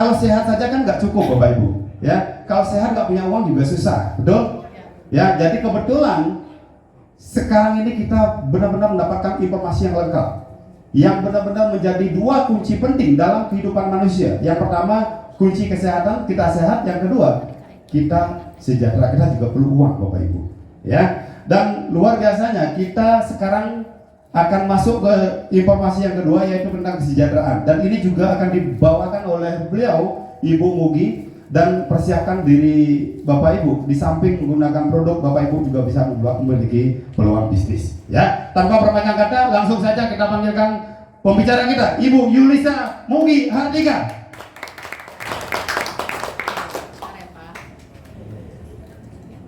Kalau sehat saja kan nggak cukup Bapak Ibu, ya. Kalau sehat nggak punya uang juga susah, betul? Ya, jadi kebetulan sekarang ini kita benar-benar mendapatkan informasi yang lengkap, yang benar-benar menjadi dua kunci penting dalam kehidupan manusia. Yang pertama, kunci kesehatan, kita sehat. Yang kedua, kita sejahtera. Kita juga perlu uang Bapak Ibu, ya. Dan luar biasanya kita sekarang akan masuk ke informasi yang kedua, yaitu tentang kesejahteraan. Dan ini juga akan dibawakan oleh beliau, Ibu Mugi. Dan persiapkan diri Bapak Ibu, di samping menggunakan produk, Bapak Ibu juga bisa memiliki peluang bisnis. Ya, tanpa berpanjang kata, langsung saja kita panggilkan pembicara kita, Ibu Yulisa Mugi Hardika.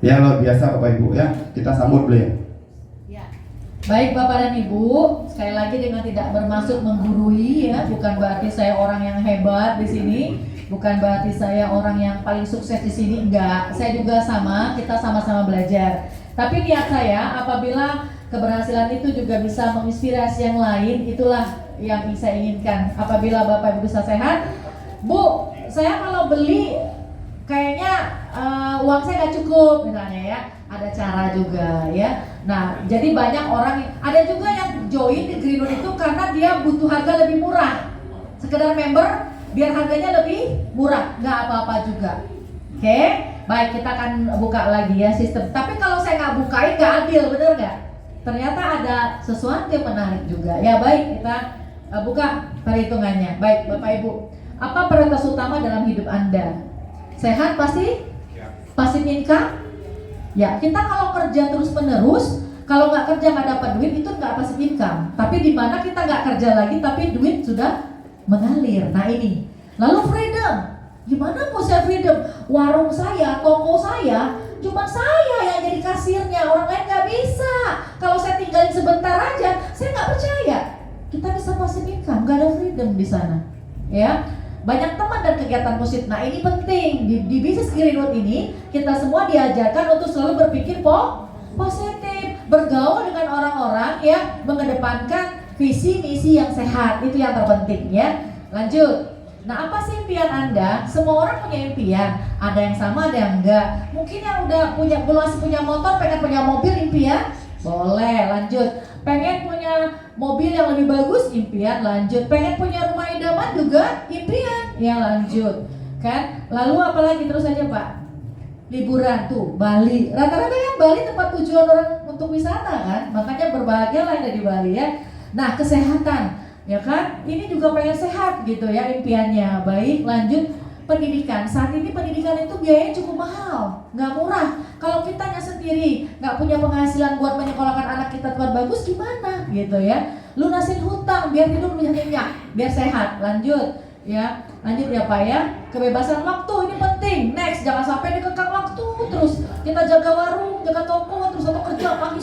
Ya, luar biasa Bapak Ibu, ya, kita sambut beliau. Baik Bapak dan Ibu, sekali lagi dengan tidak bermaksud menggurui, ya, bukan berarti saya orang yang hebat di sini, bukan berarti saya orang yang paling sukses di sini, enggak. Saya juga sama, kita sama-sama belajar. Tapi niat saya apabila keberhasilan itu juga bisa menginspirasi yang lain, itulah yang saya inginkan. Apabila Bapak Ibu bisa sehat, Bu, saya kalau beli kayaknya uang saya nggak cukup misalnya, ya, ada cara juga, ya. Nah, jadi banyak orang, ada juga yang join di Greenwood itu karena dia butuh harga lebih murah, sekedar member biar harganya lebih murah, nggak apa-apa juga. Oke, baik, kita akan buka lagi ya sistem. Tapi kalau saya nggak bukain nggak adil, bener nggak? Ternyata ada sesuatu yang menarik juga. Ya baik, kita buka perhitungannya. Baik Bapak Ibu, apa prioritas utama dalam hidup Anda? Sehat pasti? Passive income? Ya, kita kalau kerja terus menerus, kalau nggak kerja nggak dapat duit, itu nggak passive income. Tapi di mana kita nggak kerja lagi tapi duit sudah mengalir. Nah ini. Lalu freedom. Gimana mau saya freedom? Warung saya, toko saya, cuma saya yang jadi kasirnya, orang lain nggak bisa. Kalau saya tinggalin sebentar aja, saya nggak percaya kita bisa passive income, nggak ada freedom di sana. Ya. Banyak teman dan kegiatan positif. Nah ini penting di bisnis Greenwood ini, kita semua diajarkan untuk selalu berpikir positif, bergaul dengan orang-orang yang mengedepankan visi misi yang sehat. Itu yang terpenting, ya. Lanjut. Nah, apa sih impian Anda? Semua orang punya impian. Ada yang sama, ada yang enggak. Mungkin yang udah masih punya motor, pengen punya mobil, impian? Boleh, lanjut. Pengen punya mobil yang lebih bagus, impian, lanjut. Pengen punya rumah idaman juga, impian, ya lanjut. Kan? Lalu apalagi terus aja Pak? Liburan tuh, Bali. Rata-rata kan Bali tempat tujuan orang untuk wisata kan? Makanya berbahagialah yang ada di Bali, ya. Nah, kesehatan, ya kan? Ini juga pengen sehat gitu ya impiannya. Baik, lanjut. Pendidikan, saat ini pendidikan itu biayanya cukup mahal, nggak murah. Kalau kitanya sendiri nggak punya penghasilan buat menyekolahkan anak kita tempat bagus, gimana gitu ya? Lunasin hutang biar hidup lebih nyenyak, biar sehat. Lanjut ya, lanjut ya Pak ya. Kebebasan waktu ini penting. Next, jangan sampai dikekang waktu terus. Kita jaga warung, jaga toko terus, atau kerja pagi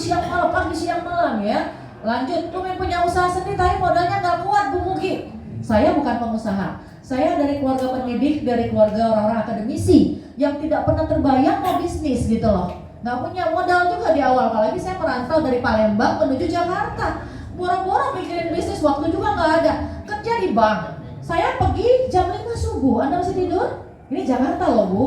siang malam ya. Lanjut, pengen punya usaha sendiri tapi modalnya nggak kuat Bu Mugi. Saya bukan pengusaha. Saya dari keluarga pendidik, dari keluarga orang-orang akademisi yang tidak pernah terbayang mau bisnis gitu loh. Nggak punya modal juga di awal, apalagi saya merantau dari Palembang menuju Jakarta. Boro-boro mikirin bisnis, waktu juga nggak ada. Kerja di bank, saya pergi jam 5 subuh, Anda masih tidur? Ini Jakarta loh Bu.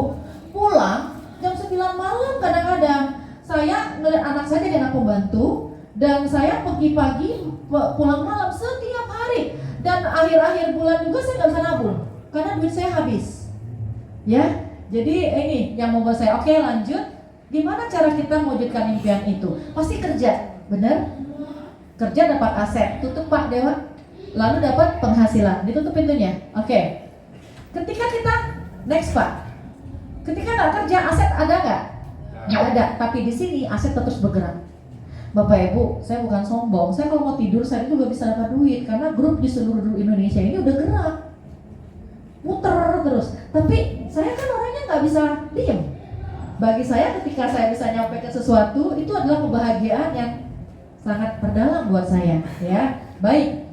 Pulang jam 9 malam kadang-kadang. Saya ngeliat anak saya jadi anak pembantu, dan saya pergi pagi, pulang malam setiap hari. Dan akhir-akhir bulan juga saya nggak bisa nabung karena duit saya habis. Ya, jadi ini yang membuat saya oke lanjut. Gimana cara kita mewujudkan impian itu? Pasti kerja, bener? Kerja dapat aset, tutup Pak Dewa. Lalu dapat penghasilan, ditutup pintunya. Oke. Ketika kita next Pak, ketika nggak kerja, aset ada nggak? Nggak ada. Tapi di sini aset terus bergerak. Bapak Ibu, saya bukan sombong. Saya kalau mau tidur, saya juga bisa dapat duit karena grup di seluruh Indonesia ini udah gerak, muter terus. Tapi saya kan orangnya nggak bisa diem. Bagi saya, ketika saya bisa nyampaikan sesuatu, itu adalah kebahagiaan yang sangat terdalam buat saya. Ya, baik.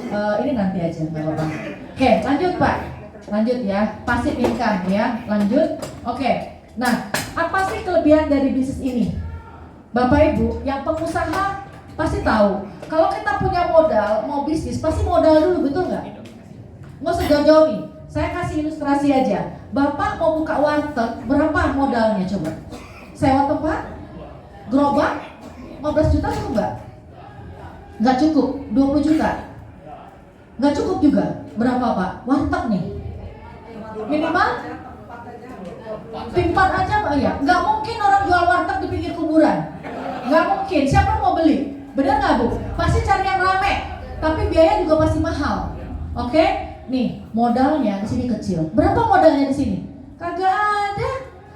Ini nanti aja, nggak apa-apa. Oke, lanjut Pak. Lanjut ya, passive income ya. Lanjut. Oke. Nah, apa sih kelebihan dari bisnis ini? Bapak Ibu, yang pengusaha pasti tahu. Kalau kita punya modal, mau bisnis, pasti modal dulu, betul nggak? Nggak usah jauh-jauh nih. Saya kasih ilustrasi aja. Bapak mau buka warteg, berapa modalnya coba? Sewa tempat, gerobak, 15 juta cukup nggak? Nggak cukup, 20 juta. Nggak cukup juga. Berapa Pak? Warteg nih. Minimal P4 aja Mbak ya. Nggak mungkin orang jual warteg di pinggir kuburan. Nggak mungkin. Siapa mau beli? Benar nggak Bu? Pasti cari yang rame. Tapi biaya juga pasti mahal. Oke? Nih modalnya di sini kecil. Berapa modalnya di sini? Kagak ada.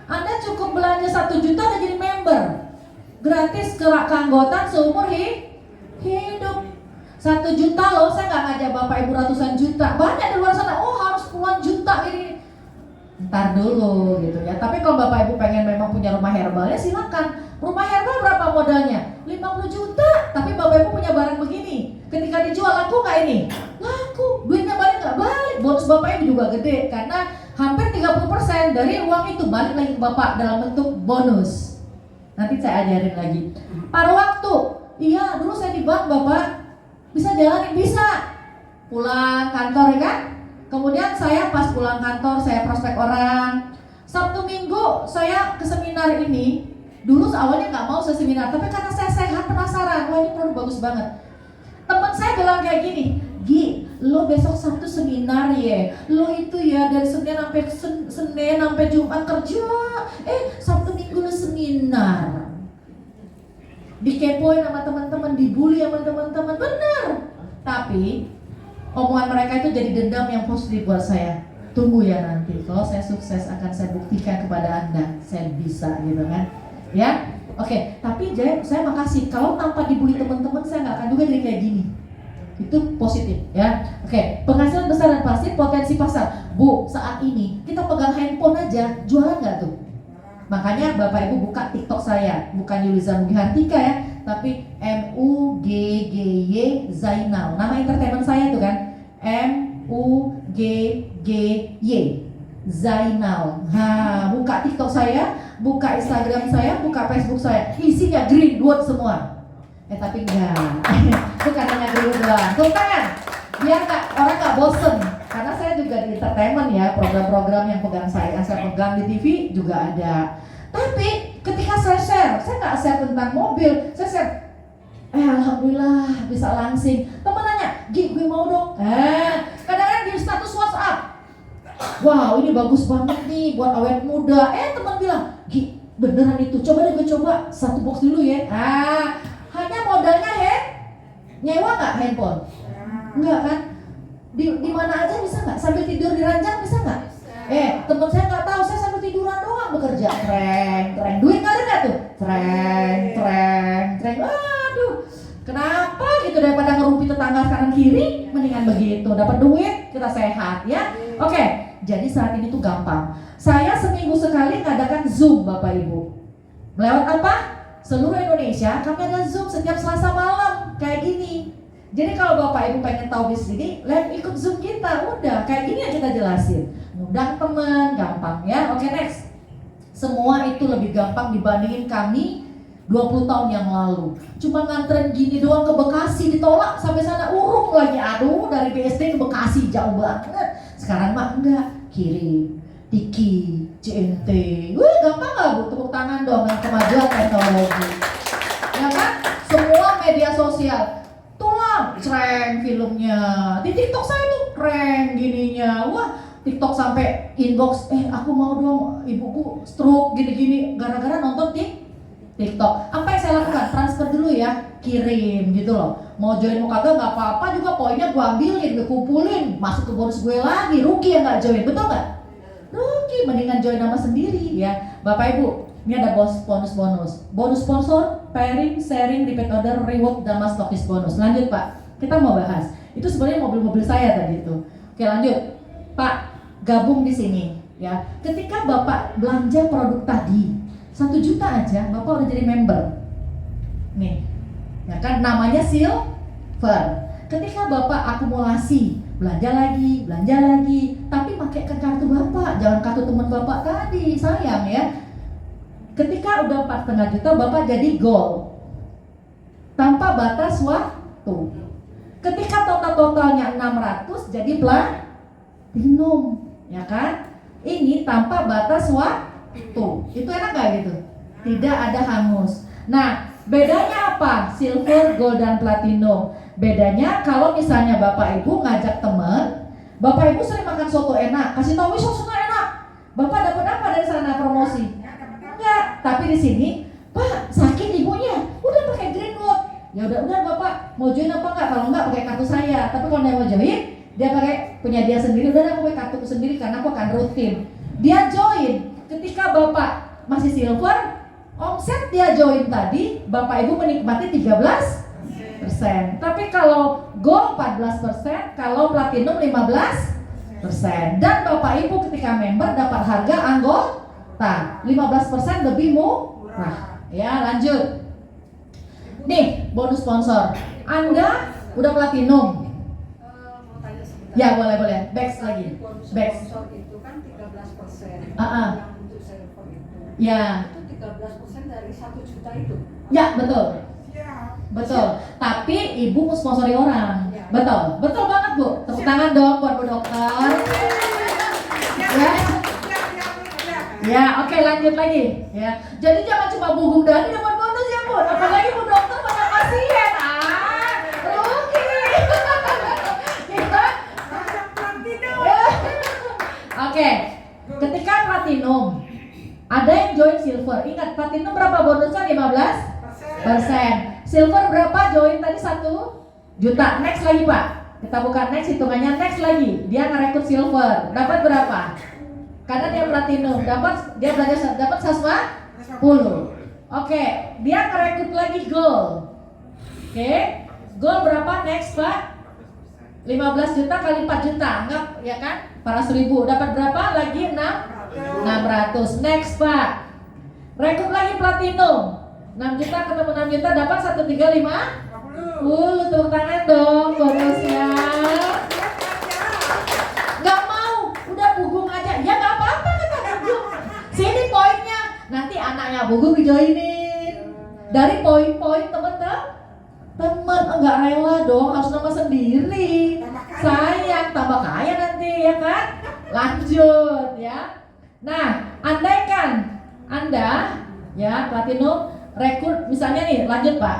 Anda cukup belanja 1 juta udah jadi member. Gratis keanggotaan seumur hidup. 1 juta loh, saya nggak ngajak bapak ibu ratusan juta. Banyak di luar sana, oh harus puluhan juta ini. Ntar dulu gitu ya. Tapi kalau bapak ibu pengen memang punya rumah herbal ya silakan. Rumah herbal berapa modalnya? 50 juta. Tapi bapak ibu punya barang begini. Ketika dijual laku nggak ini? Laku. Duitnya balik nggak balik. Bonus bapak ibu juga gede karena hampir 30% dari uang itu balik lagi ke bapak dalam bentuk bonus. Nanti saya ajarin lagi. Paruh waktu. Iya, dulu saya di bank bapak. Bisa jalanin, bisa. Pulang kantor ya kan? Kemudian saya pas pulang kantor saya prospek orang. Sabtu Minggu saya ke seminar ini. Dulu awalnya nggak mau saya seminar, tapi karena saya sehat penasaran, wah ini produk bagus banget. Teman saya bilang kayak gini, Gi, lo besok Sabtu seminar ya, lo itu ya dari Senin sampai Jumat kerja, Sabtu Minggu lo seminar. Dikepoin sama teman-teman, dibully sama teman-teman, benar. Tapi omongan mereka itu jadi dendam yang positif buat saya. Tunggu ya nanti, kalau saya sukses akan saya buktikan kepada Anda, saya bisa gitu kan. Ya, oke. Tapi saya makasih. Kalau tanpa dibully teman-teman, saya nggak akan juga jadi kayak gini. Itu positif ya. Oke, penghasilan besar dan pasti potensi pasar. Bu, saat ini kita pegang handphone aja, jualan nggak tuh? Makanya Bapak Ibu buka TikTok saya, bukan Yuliza Mugihantika ya, tapi MUGGY Zainal. Nama entertainment saya tuh kan MUGGY Zainal. Buka TikTok saya, buka Instagram saya, buka Facebook saya, isinya Greenwood semua. Tapi enggak, bukan hanya Greenwood doang. Tuh kan, biar orang nggak bosen. Karena saya juga di entertainment ya, program-program yang saya pegang di TV juga ada. Tapi ketika saya share nggak share tentang mobil, saya share, alhamdulillah bisa langsing. Temen nanya, Gi, gue mau dong. Kadang-kadang di status WhatsApp, wow ini bagus banget nih buat awet muda. Teman bilang, Gi, beneran itu, coba deh gue coba 1 box dulu ya. Hanya modalnya nyewa nggak handphone? Enggak kan? Di mana aja bisa nggak? Sambil tidur di ranjang bisa nggak? Teman saya nggak tahu, saya sambil tiduran doang bekerja. Treng, duit nggak ada tuh? Treng. Aduh, kenapa gitu daripada ngerumpi tetangga kanan kiri? Mendingan begitu, dapat duit kita sehat ya. Oke, jadi saat ini tuh gampang. Saya seminggu sekali ngadakan Zoom Bapak Ibu. Melewat apa? Seluruh Indonesia kami ada Zoom setiap Selasa malam kayak gini. Jadi kalau Bapak Ibu pengen tahu bisnis ini, ikut Zoom kita, udah kayak gini yang kita jelasin. Undang teman, gampang ya. Oke, next. Semua itu lebih gampang dibandingin kami 20 tahun yang lalu. Cuma nganterin gini doang ke Bekasi, ditolak sampai sana urung lagi. Aduh, dari BSD ke Bekasi jauh banget. Sekarang mah enggak, kirim Tiki, CNT. Gampang gak Bu? Tepuk tangan dong yang kemajuan teknologi. Ya kan? Semua media sosial. Treng filmnya di TikTok saya tuh keren gininya. Wah, TikTok sampai inbox, aku mau dong ibuku stroke gini-gini gara-gara nonton TikTok. Apa yang saya lakukan? Transfer dulu ya, kirim gitu loh. Mau join mau kagak nggak apa-apa juga, poinnya gue ambilin, gue kumpulin, masuk ke bonus gue lagi. Rugi ya nggak join, betul nggak? Rugi, mendingan join nama sendiri ya. Bapak Ibu, ini ada bonus. Bonus sponsor, pairing, sharing, repeat order, reward, dan mas stokis bonus. Lanjut Pak, kita mau bahas. Itu sebenarnya mobil-mobil saya tadi itu. Oke lanjut, Pak, gabung di sini ya. Ketika Bapak belanja produk tadi 1 juta aja, Bapak udah jadi member. Nih, ya kan namanya silver. Ketika Bapak akumulasi, belanja lagi, tapi pakai kartu Bapak, jangan kartu teman Bapak tadi, sayang ya. Ketika udah 4,5 juta, Bapak jadi gold tanpa batas waktu. Ketika totalnya 600 jadi platinum. ya kan? Ini tanpa batas waktu. Itu enak gak gitu? Tidak ada hangus. Nah, bedanya apa? Silver, gold, dan platinum. Bedanya kalau misalnya Bapak Ibu ngajak teman, Bapak Ibu sering makan soto enak, kasih tahu soto enak. Bapak dapat apa dari sana promosi? Enggak, tapi di sini, Pak, sakit ibunya. Udah pakai Greenwood. Ya udah Bapak mau join apa enggak? Kalau enggak pakai kartu saya. Tapi kalau dia mau join, dia pakai punya dia sendiri. Udah aku pakai kartuku sendiri karena aku akan rutin. Dia join. Ketika Bapak masih silver, omset dia join tadi, Bapak Ibu menikmati 13%. Tapi kalau gold 14%, kalau platinum 15%. Dan Bapak Ibu ketika member dapat harga anggota 15% lebih murah. Ya, lanjut. Nih, bonus sponsor. Anda udah platinum. Mau tanya sebentar. Ya, boleh. Back lagi. Bonus Back. sponsor itu kan 13%. Ah. Yang untuk silver itu. Ya. Itu 13% dari 1 juta itu. Ya, betul. Ya. Betul. Tapi Ibu mau sponsori orang. Ya. Betul. Betul banget, Bu. Tepuk tangan dong buat Bu Dokter. Ya. Ya, oke, lanjut lagi. Ya. Jadi jangan cuma Bu Gumdani dapat bonus ya, Bu. Apalagi Bu Dokter banyak pasien. Rugi. Ya. Oke. Ketika platinum, ada yang join silver. Ingat, platinum berapa bonusnya? 15%. Silver berapa join tadi? 1 juta. Next lagi, Pak. Kita buka next, hitungannya next lagi. Dia ngerekrut silver. Dapat berapa? Karena dia platinum, dia belajar dapat 10. Oke, dia ngerekrut lagi gold. Oke, gold berapa next, Pak? 15 juta kali 4 juta, anggap ya kan? 400.000. Dapat berapa lagi? 600. Next, Pak. Rekrut lagi platinum. 6 juta ketemu 6 juta dapat 135. Tepuk tangan dong bonusnya. Gak mau, udah Bugum aja. Ya gak apa-apa kata Bugum. Sini poinnya. Nanti anaknya Bugum dijoinin. Dari poin-poin temen enggak rela dong, harus nama sendiri. Sayang, tambah kaya nanti ya kan? Lanjut ya. Nah, andaikan Anda ya platinum rekrut misalnya nih, lanjut Pak.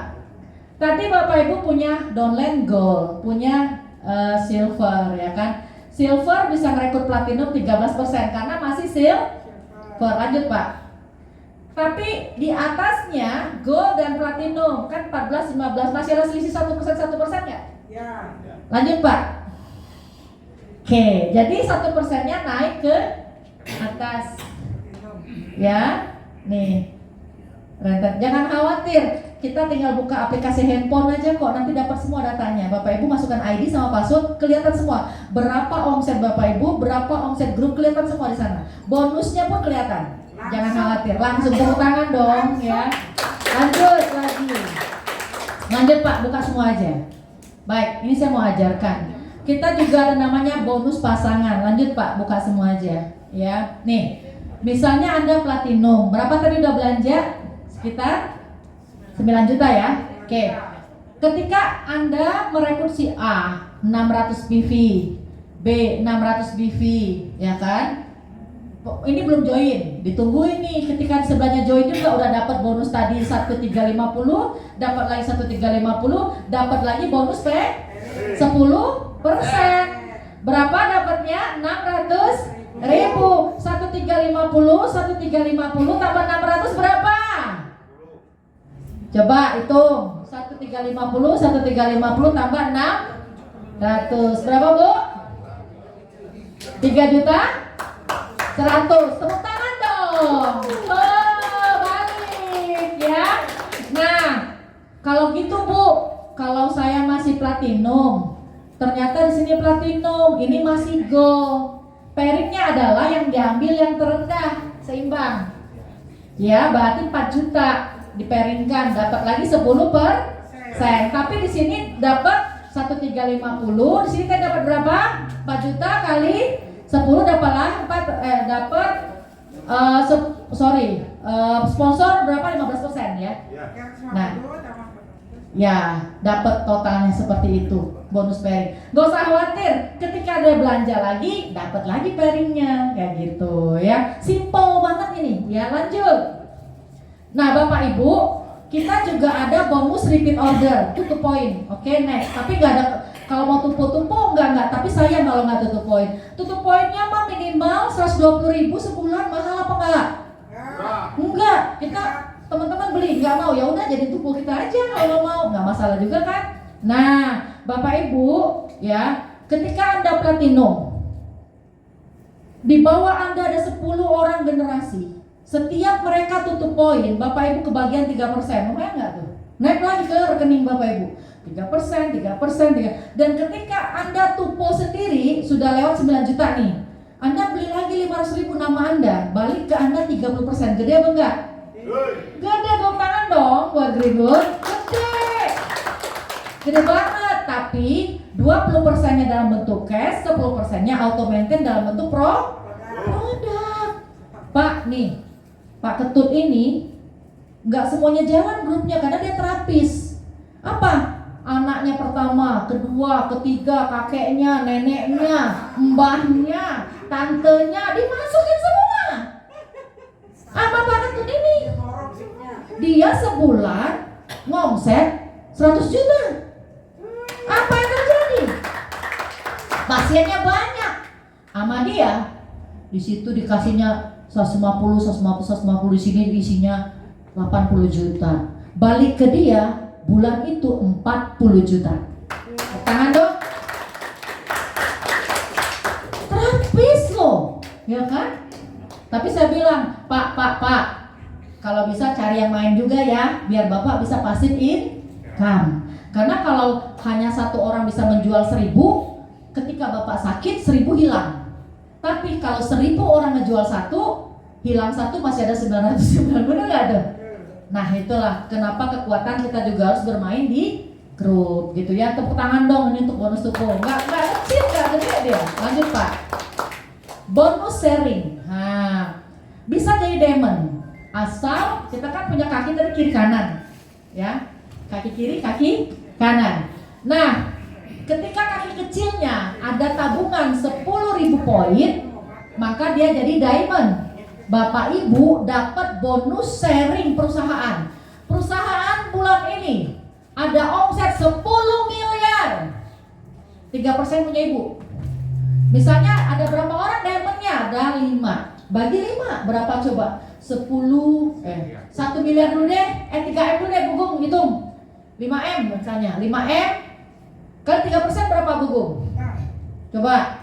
Tadi Bapak Ibu punya downline gold, punya silver ya kan? Silver bisa merekrut platinum 13% karena masih silver. Lanjut Pak. Tapi di atasnya gold dan platinum kan 14, 15 masih ada selisih 1% ya? Ya. Lanjut Pak. Oke, jadi 1%-nya naik ke atas. Ya, nih. Rentet. Jangan khawatir, kita tinggal buka aplikasi handphone aja kok, nanti dapat semua datanya. Bapak Ibu masukkan ID sama password, kelihatan semua. Berapa omset Bapak Ibu, berapa omset grup, kelihatan semua di sana. Bonusnya pun kelihatan. Jangan khawatir, langsung tepuk tangan dong ya. Lanjut lagi. Lanjut Pak, buka semua aja. Baik, ini saya mau ajarkan. Kita juga ada namanya bonus pasangan. Lanjut Pak, buka semua aja ya. Nih, misalnya Anda platinum, berapa tadi udah belanja? Sekitar 9 juta ya. Oke. Ketika Anda merekrut si A 600 PV, B 600 PV, ya kan? Ini belum join, ditungguin nih. Ketika sebelahnya join juga udah dapat bonus tadi 1350, dapat lagi 1350, dapat lagi bonus 10%. Berapa dapatnya? 600.000. 1350 tambah 600 berapa? Coba hitung. 1350 tambah 600 berapa Bu? 3 juta 100. Tepuk tangan dong. Oh, balik ya. Nah, kalau gitu Bu, kalau saya masih platinum, ternyata di sini platinum, ini masih gold. Pairingnya adalah yang diambil yang terendah, seimbang. Ya, berarti 4 juta dipairingkan, dapat lagi 10%. Tapi di sini dapat 1350, di sini kan dapat berapa? 4 juta kali 10 dapatlah sponsor berapa? 15% ya. Nah, Ya, dapat totalnya seperti itu, bonus pairing. Gak usah khawatir, ketika ada belanja lagi, dapat lagi pairingnya, kayak gitu ya. Simple banget ini, ya lanjut. Nah, Bapak Ibu, kita juga ada bonus repeat order, to the point. Oke, next. Tapi nggak ada, kalau mau tumpu-tumpu enggak. Tapi sayang kalau nggak to the point. To the point-nya mah minimal 120.000 sebulan, mahal apa enggak? Enggak. Kita teman-teman beli nggak mau, ya udah jadi tumpul kita aja kalau mau, nggak masalah juga kan. Nah, Bapak Ibu, ya, ketika Anda platinum, di bawah Anda ada 10 orang generasi. Setiap mereka tutup poin, Bapak Ibu kebagian 3%, lumayan nggak tuh? Naik lagi ke rekening Bapak Ibu, 3%. Dan ketika Anda tupo sendiri, sudah lewat 9 juta nih, Anda beli lagi 500.000 nama Anda, balik ke Anda 30%, gede apa enggak? Gede, tepuk tangan dong buat Greenwood, gede banget. Tapi 20%-nya dalam bentuk cash, 10%-nya auto maintain dalam bentuk produk. Pak nih, Pak Ketut ini nggak semuanya jalan grupnya karena dia terapis. Apa? Anaknya pertama, kedua, ketiga, kakeknya, neneknya, mbahnya, tantenya dimasukin semua. Apa Pak Ketut ini? Dia sebulan ngomset 100 juta. Apa yang terjadi? Pasiennya banyak. Sama dia, di situ dikasihnya 150 di sini isinya 80 juta. Balik ke dia bulan itu 40 juta. Tangan dong. Terapis loh, ya kan? Tapi saya bilang, Pak, kalau bisa cari yang main juga ya, biar Bapak bisa passive income. Karena kalau hanya satu orang bisa menjual 1.000, ketika Bapak sakit 1.000 hilang. Tapi kalau 1.000 orang ngejual satu, hilang satu masih ada 990, benar nggak tuh? Nah itulah kenapa kekuatan kita juga harus bermain di grup gitu ya. Tepuk tangan dong ini untuk bonus tupo. Nggak kecil, nggak gede dia. Lanjut Pak. Bonus sharing. Nah, bisa jadi diamond. Asal kita kan punya kaki dari kiri kanan, ya. Kaki kiri, kaki kanan. Nah, ketika kaki kecilnya ada tabungan 10.000 poin, maka dia jadi diamond. Bapak Ibu dapat bonus sharing perusahaan. Perusahaan bulan ini ada omset 10 miliar. 3% punya Ibu. Misalnya ada berapa orang diamondnya? Ada 5. Bagi 5 berapa coba? 1 miliar dulu deh. 3M dulu deh Bugung, hitung. 5M misalnya. 5M kali 3% berapa Bugung? Coba.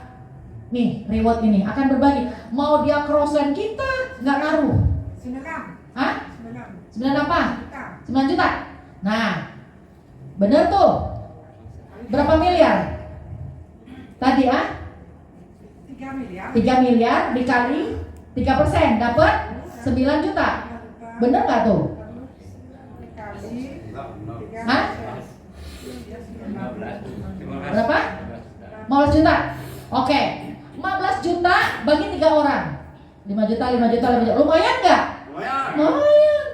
Nih, reward ini akan berbagi. Mau dia crossline kita, nggak ngaruh. 9. Hah? 9 apa? 9 juta. Nah, bener tuh. Berapa miliar? Tadi 3 miliar. 3 miliar dikali 3% dapat 9 juta. Bener nggak tuh? Hah? Berapa? 15 juta. Oke. 15 juta bagi 3 orang. 5 juta. Lumayan nggak? Lumayan.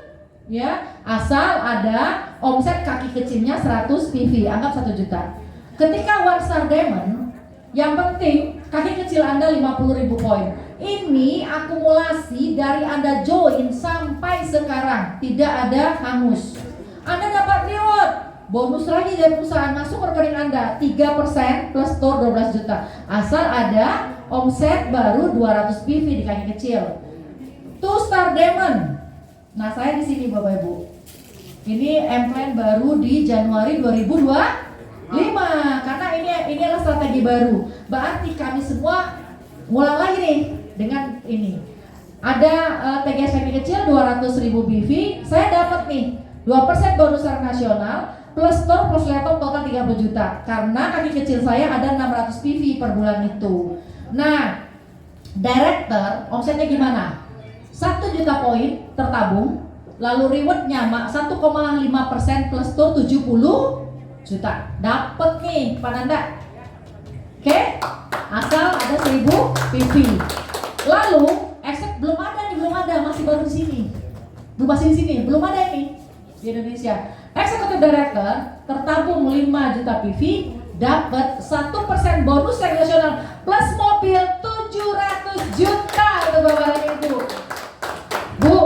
Ya, asal ada omset kaki kecilnya 100 PV, anggap 1 juta. Ketika One Star Diamond, yang penting kaki kecil Anda 50.000 poin. Ini akumulasi dari Anda join sampai sekarang, tidak ada hangus. Anda dapat reward, bonus lagi dari perusahaan masuk ke rekening Anda 3% plus store 12 juta. Asal ada omset baru 200 PV di kaki kecil. 2 Star Diamond. Nah, saya di sini Bapak Ibu. Ini M-Plan baru di Januari 2025. Karena ini adalah strategi baru. Berarti kami semua ngulang lagi nih dengan ini. Ada TGS kaki kecil 200.000 PV. Saya dapat nih 2% bonus nasional plus store plus laptop total 30 juta. Karena kaki kecil saya ada 600 PV per bulan itu. Nah, director omsetnya gimana? 1 juta poin tertabung, lalu rewardnya 1,5% plus store 70 juta. Dapat nih Pak Nanda. Oke? Asal ada 1000 PV. Lalu exit belum ada, masih baru di sini. Belum masih di sini, belum ada ini di Indonesia. Executive Director tertabung 5 juta PV, dapat 1% bonus regional plus mobil 700 juta untuk Bapak dan Ibu. Bu,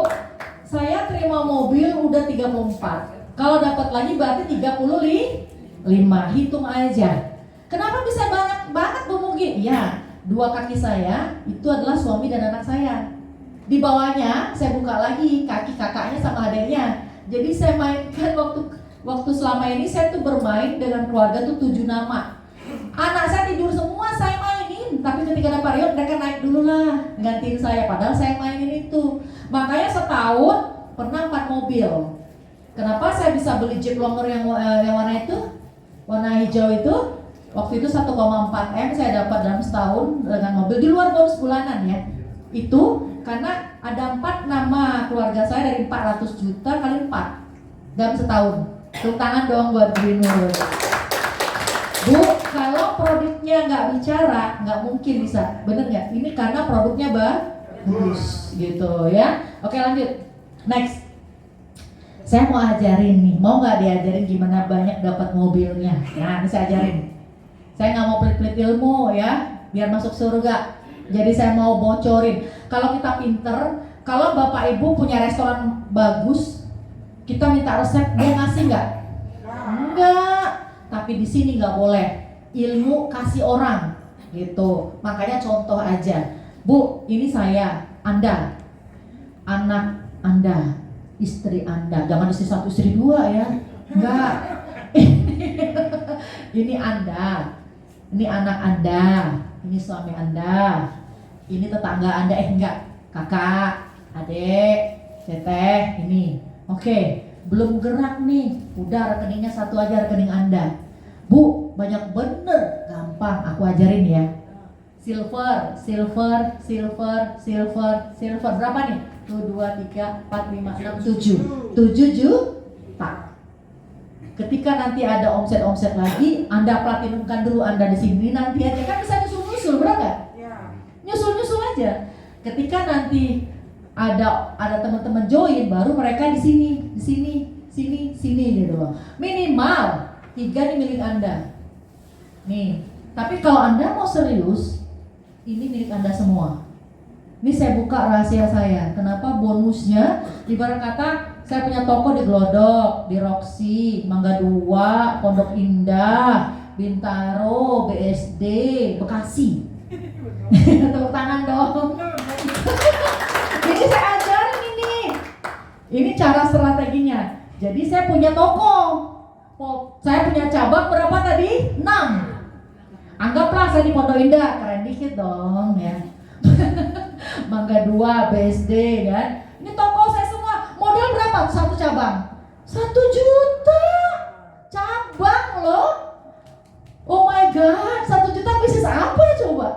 saya terima mobil udah 34. Kalau dapat lagi berarti 35. Hitung aja. Kenapa bisa banyak banget Bu Mugi? Ya, 2 kaki saya itu adalah suami dan anak saya. Di bawahnya saya buka lagi kaki kakaknya sama adiknya. Jadi saya mainkan waktu selama ini saya tuh bermain dengan keluarga tuh 7 nama. Anak saya tidur semua saya mainin, tapi ketika ada periode mereka naik dulu lah gantiin saya, padahal saya mainin itu. Makanya setahun pernah 4 mobil. Kenapa saya bisa beli Jeep Longer yang warna itu? Warna hijau itu? Waktu itu 1,4 M saya dapat dalam setahun dengan mobil di luar bonus bulanan ya. Itu karena ada 4 nama keluarga saya dari 400 juta kali 4 dalam setahun. Tepuk tangan dong buat Bu Nur. Bu, kalau produknya nggak bicara, nggak mungkin bisa, bener nggak? Ini karena produknya bagus, gitu ya. Oke lanjut, next. Saya mau ajarin nih, mau nggak diajarin gimana banyak dapat mobilnya? Nah, ini saya ajarin. Saya nggak mau pelit-pelit ilmu ya, biar masuk surga. Jadi saya mau bocorin. Kalau kita pinter, kalau Bapak Ibu punya restoran bagus, kita minta resep, dia ngasih nggak? Enggak. Tapi di sini nggak boleh. Ilmu kasih orang, gitu. Makanya contoh aja. Bu, ini saya, Anda, anak Anda, istri Anda. Jangan istri 1, istri 2 ya. Enggak. Ini Anda. Ini anak Anda, ini suami Anda, ini tetangga Anda, enggak, kakak, adik, teteh, ini. Oke, belum gerak nih, udah rekeningnya 1 aja rekening Anda. Bu, banyak bener, gampang, aku ajarin ya. Silver, berapa nih? 1, 2, 3, 4, 5, 6, 7 juta. Ketika nanti ada omset lagi, Anda platinumkan dulu Anda di sini, nanti aja kan bisa nyusul-nyusul, benar nggak? Ya. Nyusul-nyusul aja. Ketika nanti ada teman-teman join, baru mereka di sini gitu loh. Minimal 3 nih milik Anda. Nih, tapi kalau Anda mau serius, ini milik Anda semua. Ini saya buka rahasia saya. Kenapa bonusnya? Ibarat kata saya punya toko di Glodok, di Roxy, Mangga 2, Pondok Indah, Bintaro, BSD, Bekasi. Tepuk tangan dong. Ini saya ajarin ini. Ini cara strateginya. Jadi saya punya toko. Saya punya cabang berapa tadi? 6. Anggaplah saya di Pondok Indah, keren dikit dong ya. Mangga 2, BSD kan. Ini toko saya semua. Modal berapa? 1 cabang 1 juta cabang loh. Oh my god, 1 juta bisnis apa ya coba?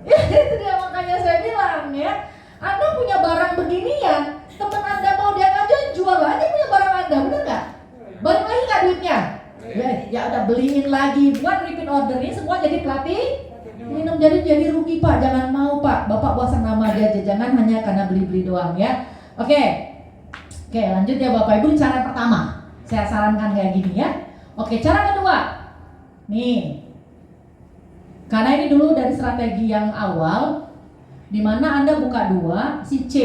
Ya itu dia, makanya saya bilang ya, Anda punya barang beginian, teman Anda mau dia ngajak, jual aja punya barang Anda, bener gak? Balik lagi gak duitnya? Ya udah beliin lagi, buat repeat order ini semua jadi pelatih minum, jadi rugi Pak, jangan mau Pak, Bapak bosan nama dia aja, jangan hanya karena beli-beli doang ya. Oke, lanjut ya Bapak Ibu. Cara pertama, saya sarankan kayak gini ya. Oke, cara kedua, nih, karena ini dulu dari strategi yang awal, dimana Anda buka 2, si C,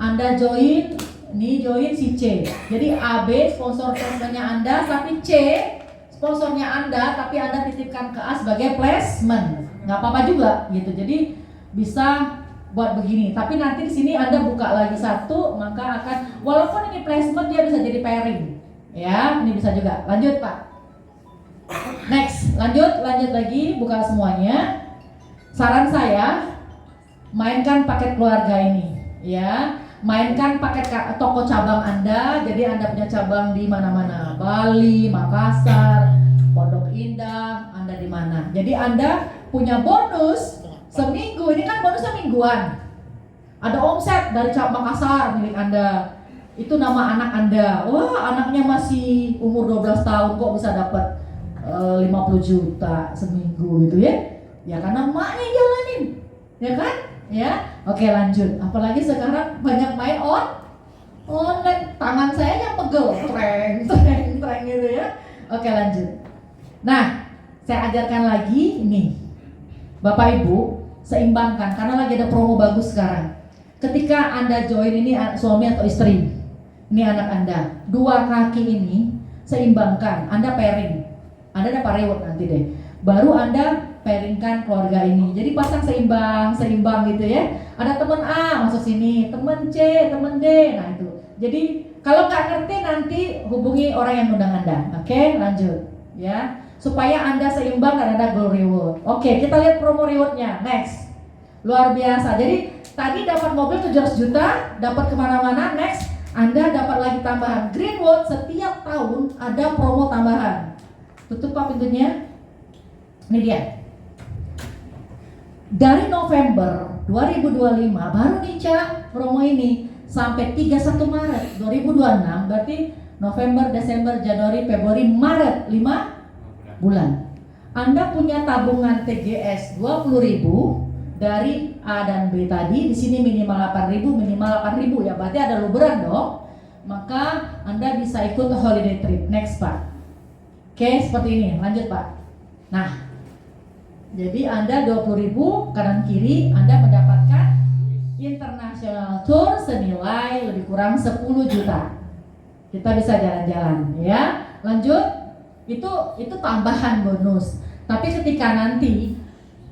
Anda join, ini join si C. Jadi AB sponsornya Anda, tapi C sponsornya Anda, tapi Anda titipkan ke A sebagai placement, nggak apa-apa juga gitu. Jadi bisa buat begini, tapi nanti di sini Anda buka lagi 1, maka akan, walaupun ini placement dia bisa jadi pairing ya, ini bisa juga. Lanjut Pak, next, lanjut lagi, buka semuanya. Saran saya, mainkan paket keluarga ini ya, mainkan paket toko cabang Anda. Jadi Anda punya cabang di mana-mana, Bali, Makassar, Pondok Indah, Anda di mana. Jadi Anda punya bonus seminggu, ini kan bonusnya mingguan. Ada omset dari cabang Makassar milik Anda. Itu nama anak Anda. Wah, anaknya masih umur 12 tahun kok bisa dapat 50 juta seminggu gitu ya. Ya karena emaknya jalanin. Ya kan? Ya. Oke, lanjut. Apalagi sekarang banyak main Online, tangan saya yang pegel, treng gitu ya. Oke, lanjut. Nah, saya ajarkan lagi ini, Bapak Ibu, seimbangkan karena lagi ada promo bagus sekarang. Ketika Anda join ini suami atau istri, ini anak Anda, dua kaki ini seimbangkan, Anda pairing, Anda dapat reward nanti deh. Baru Anda pairingkan keluarga ini. Jadi pasang seimbang gitu ya. Ada teman A masuk sini, teman C, teman D. Nah itu. Jadi kalau nggak ngerti nanti hubungi orang yang undang Anda. Oke, lanjut ya. Supaya Anda seimbang dan ada gold reward. Oke, kita lihat promo rewardnya. Next. Luar biasa. Jadi tadi dapat mobil 700 juta, dapat kemana-mana. Next, Anda dapat lagi tambahan Greenwood. Setiap tahun ada promo tambahan. Tutup Pak pintunya. Ini dia. Dari November 2025 baru nih Ca promo ini sampai 31 Maret 2026, berarti November, Desember, Januari, Februari, Maret 5 bulan. Anda punya tabungan TGS 20.000 dari A dan B tadi, di sini minimal 8.000, minimal 8.000 ya, berarti ada luberan dong. Maka Anda bisa ikut holiday trip. Next Pak. Oke, seperti ini. Lanjut Pak. Nah, jadi Anda 20.000 kanan kiri, Anda mendapatkan international tour senilai lebih kurang 10 juta. Kita bisa jalan-jalan ya. Lanjut, itu tambahan bonus. Tapi ketika nanti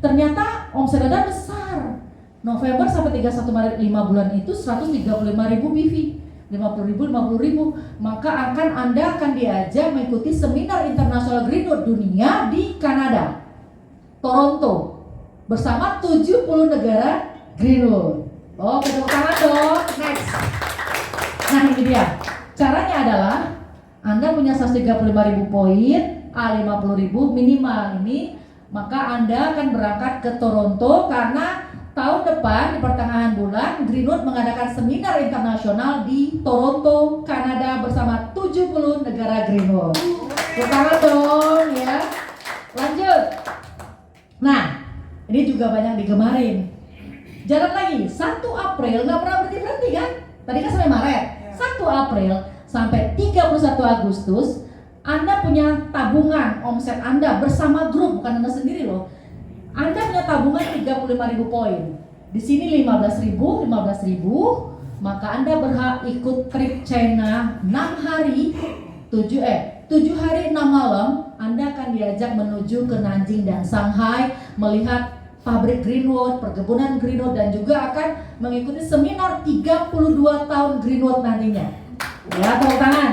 ternyata omset Anda besar, November sampai 31 Maret 5 bulan itu 135.000 BV, 50.000, maka Anda akan diajak mengikuti seminar internasional Greenwood dunia di Kanada, Toronto, bersama 70 negara Greenwood. Oh, tepuk tangan dong. Next. Nah ini dia. Caranya adalah Anda punya 135.000 poin, A50.000 minimal ini, maka Anda akan berangkat ke Toronto karena tahun depan di pertengahan bulan Greenwood mengadakan seminar internasional di Toronto, Kanada bersama 70 negara Greenwood. Tepuk tangan dong ya. Lanjut. Nah, ini juga banyak digemarin. Jalan lagi, 1 April nggak pernah berhenti kan? Tadi kan sampai Maret. 1 April sampai 31 Agustus, Anda punya tabungan omset Anda bersama grup, bukan Anda sendiri loh. Anda punya tabungan 35.000 poin. Di sini 15.000, maka Anda berhak ikut trip China 6 hari, 7 hari 6 malam. Anda akan diajak menuju ke Nanjing dan Shanghai, melihat pabrik Greenwood, perkebunan Greenwood, dan juga akan mengikuti seminar 32 tahun Greenwood nantinya. Ya, tepuk tangan.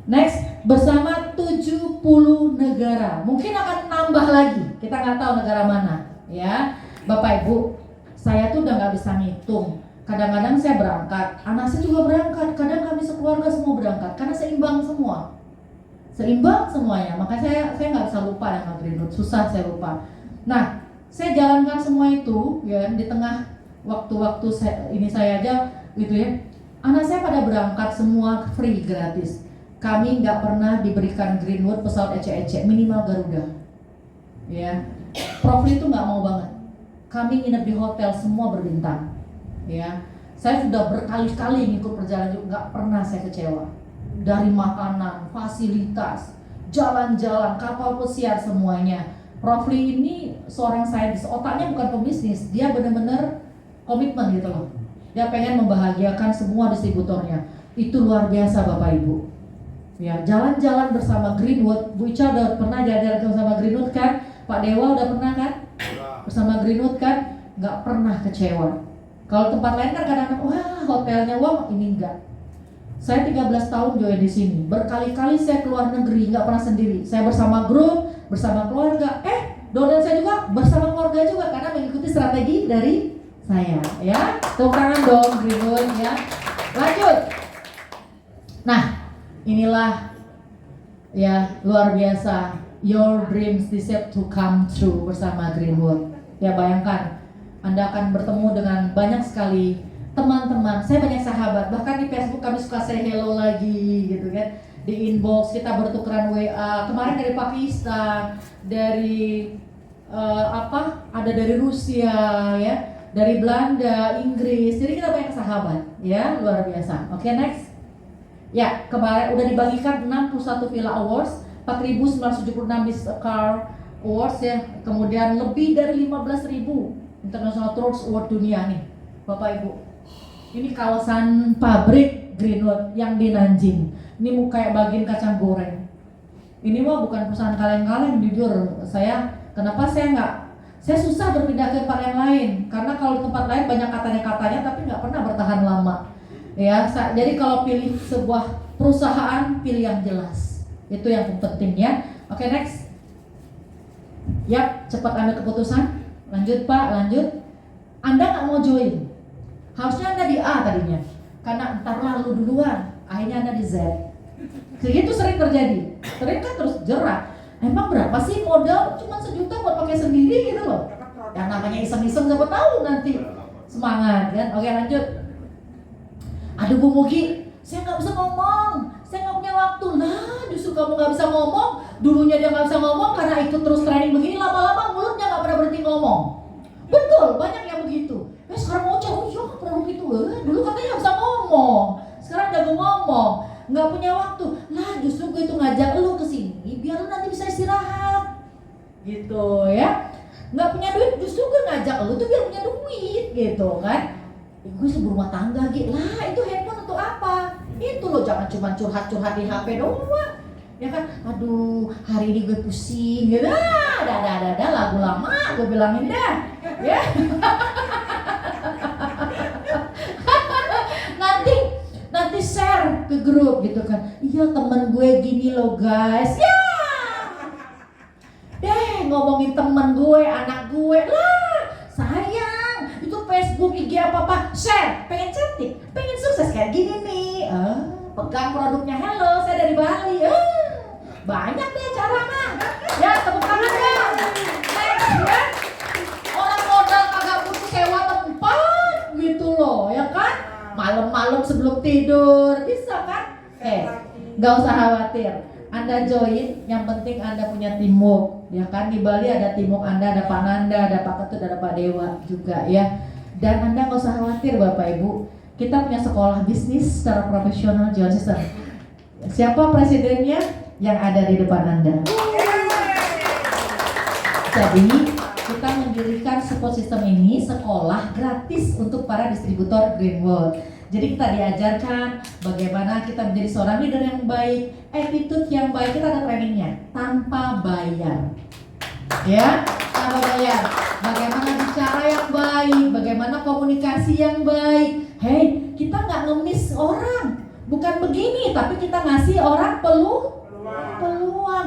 Next bersama 70 negara. Mungkin akan nambah lagi. Kita nggak tahu negara mana. Ya, Bapak Ibu, saya tuh udah nggak bisa ngitung. Kadang-kadang saya berangkat, anak saya juga berangkat. Kadang kami sekeluarga semua berangkat karena seimbang semuanya. Maka saya nggak bisa lupa dengan Greenwood. Susah saya lupa. Nah, saya jalankan semua itu ya di tengah waktu-waktu saya aja gitu ya. Anak saya pada berangkat semua free, gratis. Kami nggak pernah diberikan Greenwood pesawat ecek-ecek, minimal Garuda. Ya, Prof itu nggak mau banget. Kami nginep di hotel semua berbintang. Ya, saya sudah berkali-kali ngikut perjalanan juga, nggak pernah saya kecewa. Dari makanan, fasilitas, jalan-jalan, kapal pesiar semuanya. Prof ini seorang saintis, otaknya bukan pebisnis, dia benar-benar komitmen gitu loh. Dia pengen membahagiakan semua distributornya. Itu luar biasa Bapak Ibu. Ya, jalan-jalan bersama Greenwood. Bu Ica udah pernah jalan-jalan bersama Greenwood kan? Pak Dewa udah pernah kan? Bersama Greenwood kan? Nggak pernah kecewa. Kalau tempat lain kan kadang-kadang, wah hotelnya, wah ini enggak. Saya 13 tahun join di sini. Berkali-kali saya keluar negeri, nggak pernah sendiri. Saya bersama grup, bersama keluarga. Download saya juga bersama keluarga juga karena mengikuti strategi dari saya. Ya, tepuk tangan dong Greenwood ya. Lanjut. Nah, inilah ya luar biasa. Your dreams deserve to come true bersama Greenwood. Ya bayangkan, Anda akan bertemu dengan banyak sekali teman-teman. Saya banyak sahabat, bahkan di Facebook kami suka say hello lagi gitu kan. Di inbox kita bertukeran WA. Kemarin dari Pakistan, dari ada dari Rusia ya. dari Belanda, Inggris. Jadi kita banyak sahabat, ya, luar biasa. Oke, next. Ya, kemarin udah dibagikan 61 Villa Awards, 4.976 Miss Car Awards ya. Kemudian lebih dari 15.000 International Tours Award dunia nih, Bapak Ibu. Ini kawasan pabrik Greenwood yang di Nanjing. Ini mau kayak bagian kacang goreng. Ini mah bukan perusahaan kaleng-kaleng, jujur. Kenapa saya susah berpindah ke tempat yang lain, karena kalau di tempat lain banyak katanya tapi nggak pernah bertahan lama. Ya, jadi kalau pilih sebuah perusahaan, pilih yang jelas. Itu yang penting ya. Oke, next. Yap, cepat ambil keputusan. Lanjut Pak, lanjut. Anda nggak mau join. Harusnya Anda di A tadinya, karena entar lalu duluan, akhirnya Anda di Z. Segitu sering terjadi. Sering kan terus jerak. Emang berapa sih modal? Cuma 1 juta buat pakai sendiri gitu loh. Yang namanya iseng-iseng siapa tahu nanti semangat kan. Oke, lanjut. Aduh Bu Mugi, saya nggak bisa ngomong, saya nggak punya waktu. Nah, justru kamu nggak bisa ngomong. Dulunya dia nggak bisa ngomong karena ikut terus training begini, lama-lama mulutnya nggak pernah berhenti ngomong. Betul, banyak yang begitu. Sekarang ngoceh, oh iya pernah begitu. Dulu katanya nggak bisa ngomong, sekarang jago ngomong. Nggak punya waktu. Nah, justru gue itu ngajak lu ke sini biar lu nanti bisa istirahat. Gitu ya. Nggak punya duit, justru gue ngajak lu tuh biar punya duit gitu kan. Gue ibu rumah tangga gitu. Lah, itu handphone untuk apa? Itu lo jangan cuma curhat-curhat di HP doang. Ya kan? Aduh, hari ini gue pusing gitu. Dah lagu lama gue bilangin dah. Ya. nanti share ke grup gitu kan. Iya, temen gue gini loh guys. Ya. Ngomongin temen gue, anak gue. Lah, sayang, itu Facebook, IG apa-apa, share. Pengen cantik, pengen sukses kayak gini nih. Pegang produknya. Hello, saya dari Bali. Banyak deh cara mah. Ya, tepuk tangan ya. Next ya. Orang modal kagak butuh sewa tempat gitu loh, ya kan? Malam-malam sebelum tidur bisa kan? Gak usah khawatir. Anda join, yang penting Anda punya teamwork, ya kan? Di Bali ada teamwork Anda, ada Pak Nanda, ada Pak Ketut, ada Pak Dewa juga ya. Dan Anda gak usah khawatir Bapak Ibu. Kita punya sekolah bisnis secara profesional, John Sister. Siapa presidennya? Yang ada di depan Anda. Jadi kita mendirikan support system ini, sekolah gratis untuk para distributor Greenwood. Jadi kita diajarkan bagaimana kita menjadi seorang leader yang baik, attitude yang baik. Kita ada trainingnya tanpa bayar, ya, tanpa bayar. Bagaimana bicara yang baik, bagaimana komunikasi yang baik. Hey, kita nggak ngemis orang, bukan begini, tapi kita ngasih orang peluang.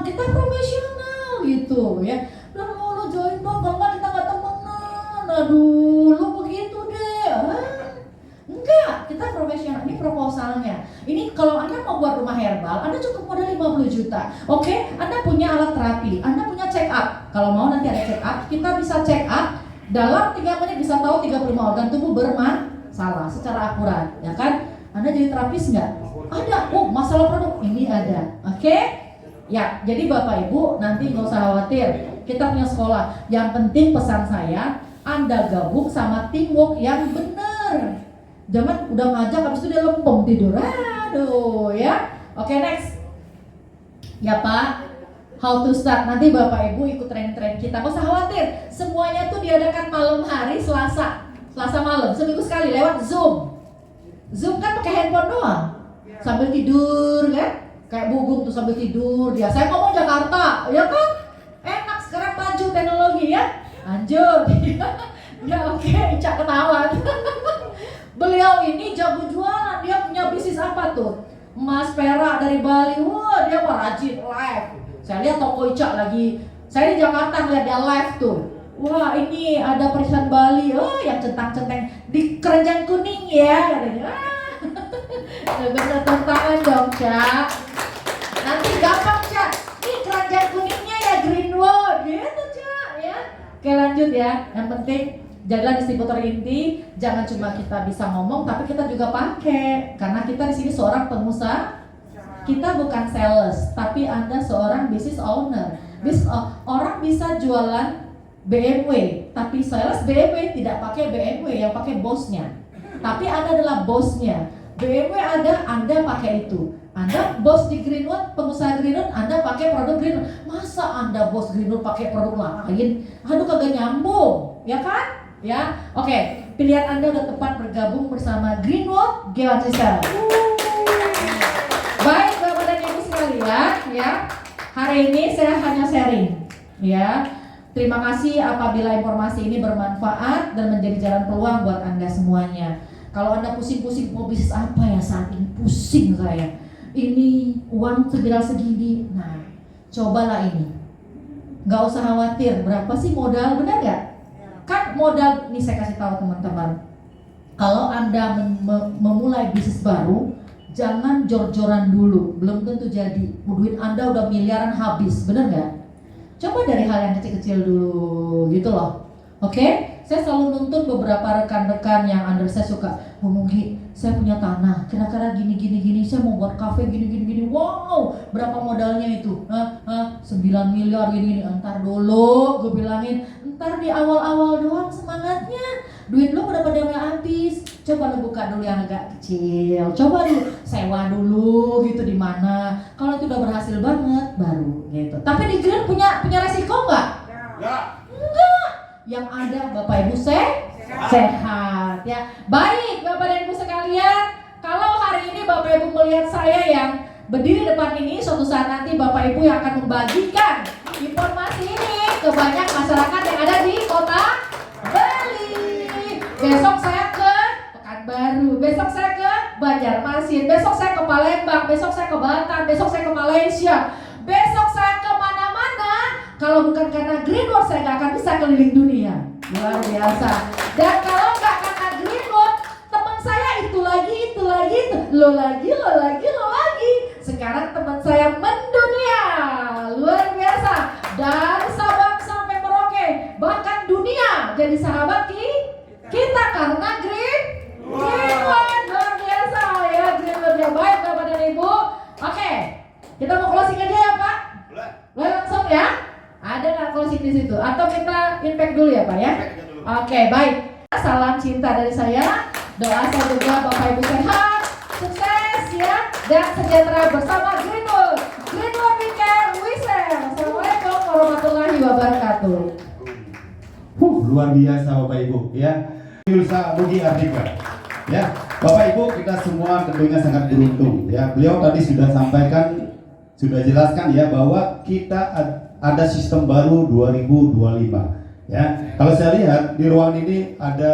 Kita profesional gitu, ya. Dan lo join dong, kalau nggak kita nggak temenan. Aduh, lo begitu deh. Enggak, kita profesional. Ini proposalnya. Ini kalau Anda mau buat rumah herbal, Anda cukup modal 50 juta. Oke, Anda punya alat terapi, Anda punya check up. Kalau mau nanti ada check up, kita bisa check up dalam 3 menit bisa tahu 35 organ tubuh bermasalah secara akurat, ya kan? Anda jadi terapis nggak? Ada. Oh, masalah produk ini ada. Oke? Ya, jadi Bapak Ibu nanti nggak usah khawatir. Kita punya sekolah. Yang penting pesan saya, Anda gabung sama teamwork yang benar. Jangan udah ngajak habis itu dia lempem tidur. Aduh ya. Oke, next. Ya Pak, how to start. Nanti Bapak Ibu ikut training kita. Gak usah khawatir. Semuanya tuh diadakan malam hari Selasa malam, seminggu sekali lewat Zoom. Zoom kan pakai handphone doang. Sambil tidur kan? Kayak Bugum tuh sambil tidur dia. Saya ngomong Jakarta, ya kan? Enak sekarang maju teknologi ya. Lanjut. Ya oke, Ica ketawa. Beliau ini jago jualan, dia punya bisnis apa tuh? Emas perak dari Bali, wah dia mah rajin live. Saya lihat toko Ica lagi, saya di Jakarta ngeliat dia live tuh. Wah ini ada perisan Bali, oh yang centang-centeng di keranjang kuning ya katanya. Bisa tepuk tangan dong Cak. Nanti gampang Cak, ini keranjang kuningnya ya Greenwood gitu Cak ya. Oke lanjut ya, yang penting jadilah distributor inti, jangan cuma kita bisa ngomong, tapi kita juga pakai. Karena kita di sini seorang pengusaha, kita bukan sales, tapi Anda seorang business owner. Orang bisa jualan BMW, tapi sales BMW tidak pakai BMW, yang pakai bosnya. Tapi Anda adalah bosnya. BMW ada, Anda pakai itu. Anda bos di Greenwood, pengusaha Greenwood, Anda pakai produk Greenwood. Masa Anda bos Greenwood pakai produk lain? Aduh, kagak nyambung, ya kan? Ya, oke. Pilihan Anda udah tepat bergabung bersama Greenwood Geotisel. Baik Bapak dan Ibu sekalian, ya. Hari ini saya hanya sharing, ya. Terima kasih apabila informasi ini bermanfaat dan menjadi jalan peluang buat Anda semuanya. Kalau Anda pusing-pusing mau bisnis apa ya saat ini, pusing saya. Ini uang segera segini. Nah, cobalah ini. Nggak usah khawatir, berapa sih modal, benar nggak? Kan modal, nih saya kasih tahu teman-teman. Kalau Anda memulai bisnis baru, jangan jor-joran dulu, belum tentu jadi. Duit Anda udah miliaran habis, benar nggak? Coba dari hal yang kecil-kecil dulu, gitu loh. Oke? Saya selalu nuntun beberapa rekan-rekan yang under saya suka ngomong, saya punya tanah, kira-kira gini, saya mau buat kafe gini. Wow, berapa modalnya itu? 9 miliar gini. Entar dulu, gue bilangin, entar di awal-awal doang semangatnya. Duit lo udah pada habis. Coba lo buka dulu yang agak kecil. Coba dulu sewa dulu gitu di mana. Kalau itu udah berhasil banget baru gitu. Tapi di Green punya resiko nggak? Enggak. Yang ada Bapak Ibu sehat ya. Baik Bapak dan Ibu sekalian, kalau hari ini Bapak Ibu melihat saya yang berdiri depan ini, suatu saat nanti Bapak Ibu yang akan membagikan informasi ini ke banyak masyarakat yang ada di kota Bali. Besok saya ke Pekanbaru, besok saya ke Banjarmasin, besok saya ke Palembang, besok saya ke Batam, besok saya ke Malaysia, besok saya ke mana-mana. Kalau bukan karena Greenwood, saya nggak akan bisa keliling dunia. Luar biasa. Dan kalau nggak karena Greenwood, teman saya itu lagi, lo lagi. Sekarang teman saya mendunia. Luar biasa. Dari Sabang sampai Merauke, bahkan dunia jadi sahabat kita karena Greenwood. Luar biasa ya Greenwood ya. Baik Bapak dan Ibu. Oke, kita mau closing aja ya Pak. Boleh langsung ya. Ada nggak closing di situ? Atau kita impact dulu ya Pak ya? Oke, baik. Salam cinta dari saya. Doa saya juga Bapak Ibu sehat, sukses ya, dan sejahtera bersama Greenwood. Greenwood we care, we share. Assalamualaikum warahmatullahi wabarakatuh. Luar biasa Bapak Ibu ya. Yulsa Budi Ardika. Ya, Bapak Ibu kita semua tentunya sangat beruntung ya. Beliau tadi sudah sampaikan, sudah jelaskan ya bahwa kita ada sistem baru 2025 ya. Kalau saya lihat di ruangan ini ada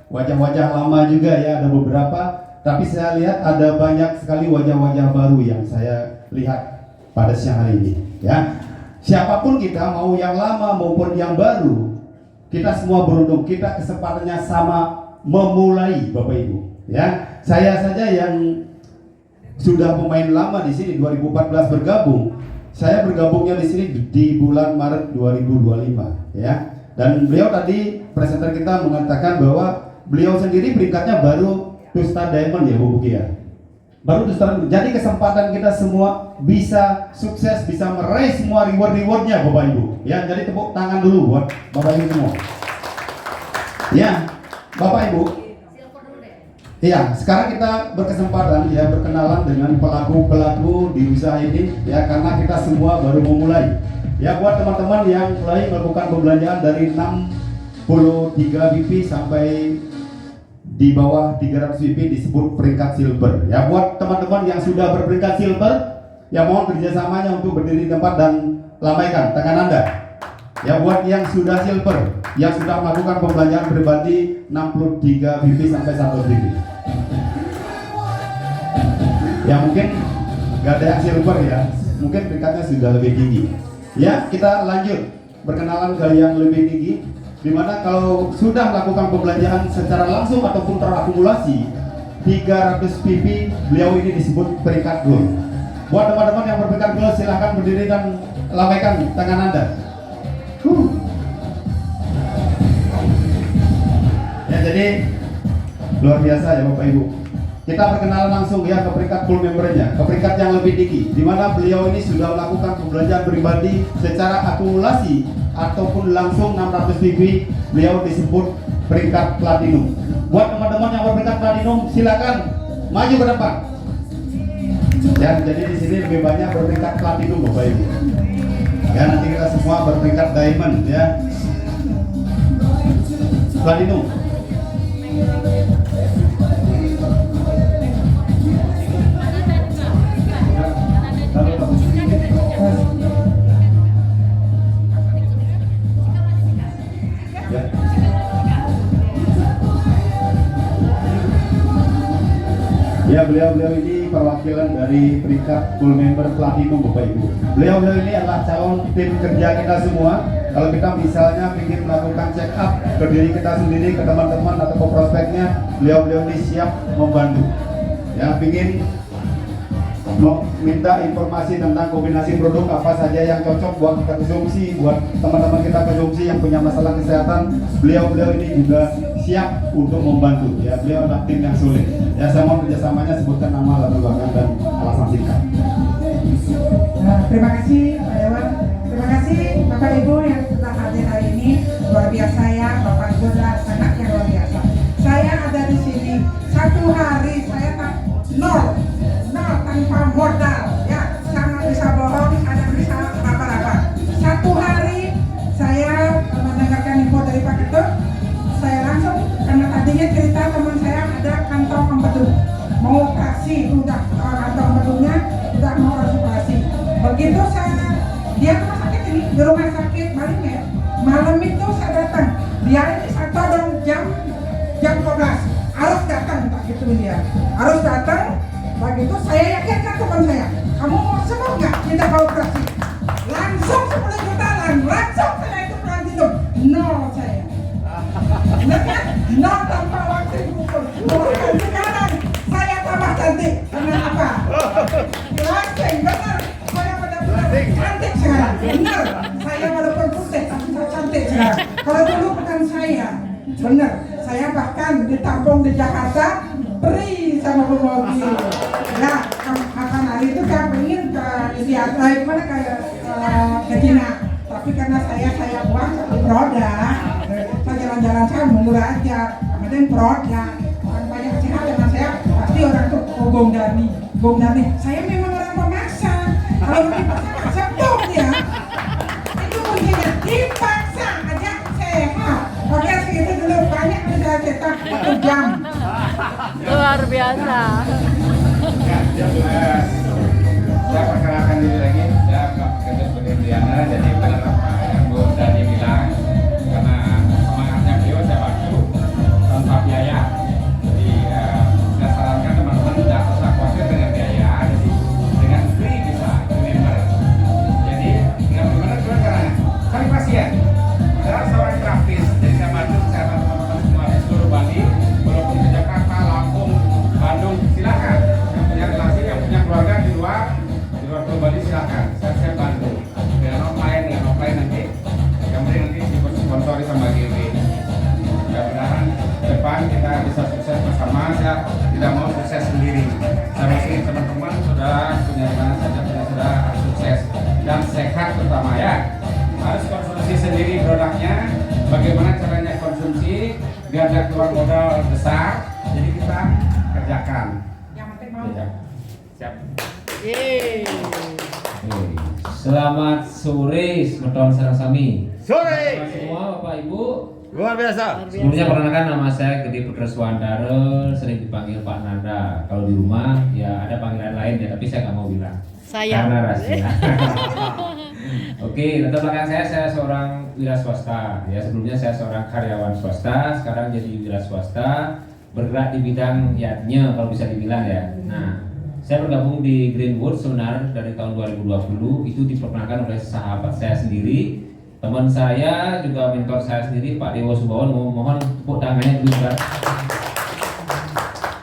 wajah-wajah lama juga ya, ada beberapa, tapi saya lihat ada banyak sekali wajah-wajah baru yang saya lihat pada siang hari ini ya. Siapapun kita, mau yang lama maupun yang baru, kita semua beruntung, kita kesempatannya sama memulai Bapak Ibu ya. Saya saja yang sudah pemain lama di sini 2014 bergabung. Saya bergabungnya di sini di bulan Maret 2025 ya. Dan beliau tadi presenter kita mengatakan bahwa beliau sendiri peringkatnya baru Tusta Diamond ya Bu Buki ya. Baru Tusta Diamond. Jadi kesempatan kita semua bisa sukses, bisa meraih semua reward-rewardnya Bapak Ibu ya. Jadi tepuk tangan dulu buat Bapak Ibu semua ya. Bapak Ibu, iya, sekarang kita berkesempatan ya berkenalan dengan pelaku-pelaku di usaha ini ya, karena kita semua baru memulai. Ya, buat teman-teman yang mulai melakukan pembelanjaan dari 63 BP sampai di bawah 300 BP disebut peringkat silver. Ya, buat teman-teman yang sudah berperingkat silver, ya mohon kerjasamanya untuk berdiri di tempat dan lambaikan tangan Anda. Ya, buat yang sudah silver, yang sudah melakukan pembelanjaan pribadi 63 BP sampai 100 BP. Ya mungkin gak ada yang silver ya, mungkin peringkatnya sudah lebih tinggi. Ya, kita lanjut berkenalan ke yang lebih tinggi, dimana kalau sudah melakukan pembelanjaan secara langsung ataupun terakumulasi 300 PP, beliau ini disebut peringkat gold. Buat teman-teman yang berperingkat gold, silahkan berdiri dan lambaikan tangan Anda. Ya, jadi luar biasa ya Bapak Ibu. Kita perkenalan langsung ya ke peringkat full membernya, ke peringkat yang lebih tinggi, di mana beliau ini sudah melakukan pembelanjaan pribadi secara akumulasi ataupun langsung 600 PV, beliau disebut peringkat platinum. Buat teman-teman yang berperingkat platinum, silakan maju ke depan. Ya, jadi di sini lebih banyak berperingkat platinum Bapak Ibu. Ya, nanti kita semua berperingkat diamond ya. Platinum. Ya, beliau-beliau ini perwakilan dari peringkat full member platinum Bapak Ibu. Beliau-beliau ini adalah calon tim kerja kita semua. Kalau kita misalnya ingin melakukan check up ke diri kita sendiri, ke teman-teman atau ke prospeknya, beliau-beliau ini siap membantu. Ya, ingin minta informasi tentang kombinasi produk apa saja yang cocok buat kita konsumsi, buat teman-teman kita konsumsi yang punya masalah kesehatan, beliau-beliau ini juga siap untuk membantu. Ya, beliau adalah tim yang sulit. Ya, saya mau kerjasamanya sebutkan nama, latar belakang dan alasan singkat. Nah, terima kasih Pak Dewan. Terima kasih Bapak Ibu yang sudah hadir hari ini. Luar biasa ya, Bapak Ibu adalah sangat yang luar biasa. Saya ada di sini satu hari saya tak nol tanpa modal ya, sangat bisa bohong, ada bisa apa-apa. Satu hari saya mendengarkan info dari Pak Ketut, saya langsung, karena tadinya cerita teman saya ada kantong empedu mau operasi, udah kantong empedunya udah mau operasi. Begitu dia rumah sakit ini, di rumah sakit Marinir, malam itu saya datang, dia ini satu dong jam 12 harus datang, tak gitu dia harus datang. Begitu saya yakinkan teman saya, kamu mau sembuh nggak? Kita mau operasi. Langsung 10 juta, langsung saya itu platinum. Nol saya. Benar kan? Nol tanpa waktu pukul. Bukan sekarang saya tambah cantik. Kenapa? Langsung benar. Saya benar-benar cantik sekarang. Benar. Saya walaupun putih tapi saya cantik sekarang. Kalau dulu bukan saya. Benar. Saya bahkan ditampung di Jakarta, beri sama mobil. Ya, akan hari itu saya pengen ke India, mana kayak ke Cina. Tapi karena saya uang satu produk, saya jalan-jalan saya murah aja. Kemudian produk, orang banyak Cina dengan saya pasti orang tuh Gong Dani. Saya memang orang pemaksa. Kalau dipaksa tuh ya, itu kuncinya dipaksa aja sehat. Oke, segitu dulu, banyak kita cetak 1 jam. Luar biasa. Saya perkenalkan diri lagi, saya Pak Ketut Budiana. Jadi benar apa yang Bu Dani bilang, karena semangatnya beliau saya bantu tanpa biaya. Jadi saya sarankan teman-teman tidak usah khawatir dengan biaya, jadi dengan free bisa member. Jadi dengan member gimana caranya? Cari pasien. Saya seorang grafis, jadi saya bantu teman-teman semua di seluruh Bali, walaupun ke Jakarta, Lampung, Bandung, silakan. Yang punya relasi, yang punya keluarga di luar Pulau Bali silakan. Saya bantu. Dengan offline nanti. Kemudian nanti disponsori sama GW. Mudah-mudahan depan kita bisa sukses bersama. Saya tidak mau sukses sendiri. Saya masih teman-teman sudah punya mana saja sudah sukses dan sehat terutama ya. Harus konsumsi sendiri produknya. Bagaimana caranya konsumsi biar tidak keluar modal besar. Jadi kita kerjakan. Yang penting mau. Siap. Selamat sore, Semeton Sarasami. Sore. Semua Bapak Ibu. Luar biasa. Sebelumnya perkenalkan nama saya Gede Putra Suwandare, sering dipanggil Pak Nanda. Kalau di rumah ya ada panggilan lain ya, tapi saya nggak mau bilang. Karena rahasia. Oke, latar belakang saya seorang wira swasta. Ya sebelumnya saya seorang karyawan swasta, sekarang jadi wira swasta, bergerak di bidang yatnya kalau bisa dibilang ya. Nah, saya bergabung di Greenwood Sonar dari tahun 2020. Itu diperkenalkan oleh sahabat saya sendiri, teman saya juga mentor saya sendiri, Pak Dewo Subawon. Mohon tepuk tangannya dulu, Pak.